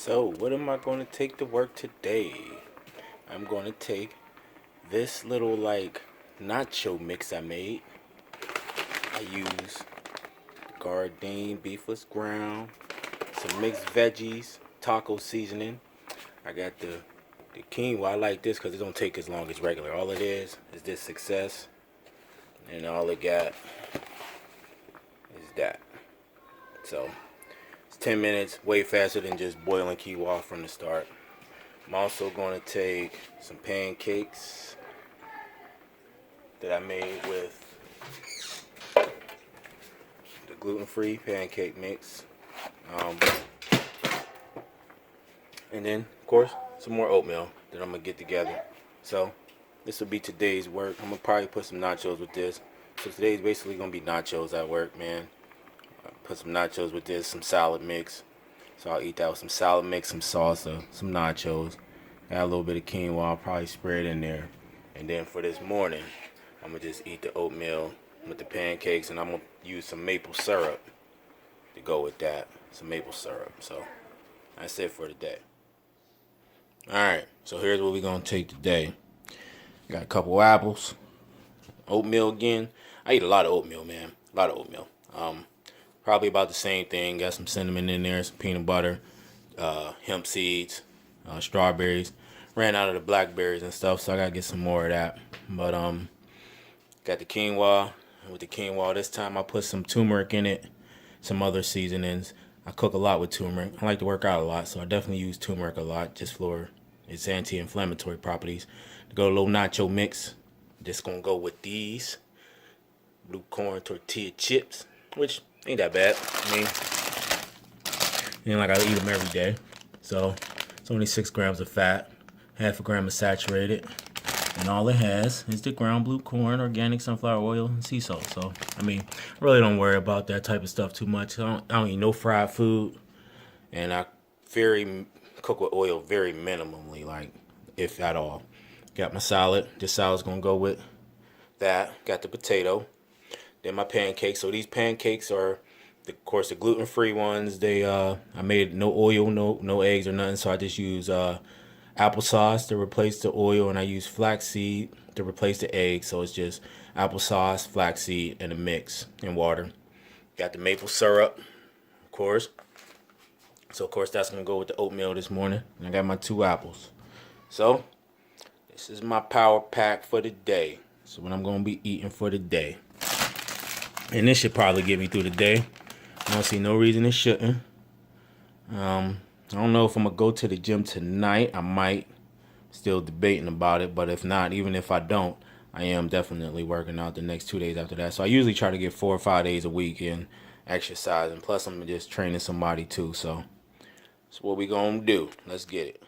So, what am I going to take to work today? I'm going to take this little nacho mix I made. I use Gardein beefless ground, some mixed veggies, taco seasoning. I got the quinoa. I like this because it don't take as long as regular. All it is this success, and all it got is that. So it's 10 minutes, way faster than just boiling quinoa from the start. I'm also going to take some pancakes that I made with the gluten-free pancake mix. And then, of course, some more oatmeal that I'm going to get together. So, this will be today's work. I'm going to probably put some nachos with this. So, today's basically going to be nachos at work, man. Put some nachos with this, some salad mix. So, I'll eat that with some salad mix, some salsa, some nachos. Add a little bit of quinoa. I'll probably spread it in there. And then for this morning, I'm going to just eat the oatmeal with the pancakes. And I'm going to use some maple syrup to go with that. Some maple syrup. So, that's it for today. Alright, so here's what we're going to take today. Got a couple apples. Oatmeal again. I eat a lot of oatmeal, man. A lot of oatmeal. Probably about the same thing. Got some cinnamon in there, some peanut butter, hemp seeds, strawberries. Ran out of the blackberries and stuff, so I got to get some more of that. But got the quinoa. With the quinoa this time, I put some turmeric in it, some other seasonings. I cook a lot with turmeric. I like to work out a lot, so I definitely use turmeric a lot just for its anti-inflammatory properties. To go a little nacho mix. Just gonna go with these blue corn tortilla chips, which ain't that bad. I mean, ain't like I eat them every day. So it's only 6 grams of fat, half a gram of saturated, and all it has is the ground blue corn, organic sunflower oil, and sea salt. So I mean, I really don't worry about that type of stuff too much. I don't eat no fried food, and I cook with oil very minimally, like if at all. Got my salad. This salad's gonna go with that. Got the potato. Then my pancakes. So these pancakes are, of course, the gluten-free ones. They I made no oil, no eggs or nothing. So I just use applesauce to replace the oil, and I use flaxseed to replace the egg. So it's just applesauce, flaxseed, and a mix and water. Got the maple syrup, of course. So of course that's gonna go with the oatmeal this morning. And I got my 2 apples. So this is my power pack for the day. So what I'm gonna be eating for the day. And this should probably get me through the day. I don't see no reason it shouldn't. I don't know if I'm gonna go to the gym tonight. I might. Still debating about it, but if not, even if I don't, I am definitely working out the next 2 days after that. So I usually try to get 4 or 5 days a week in exercise, and plus I'm just training somebody too. So that's what we gonna do. Let's get it.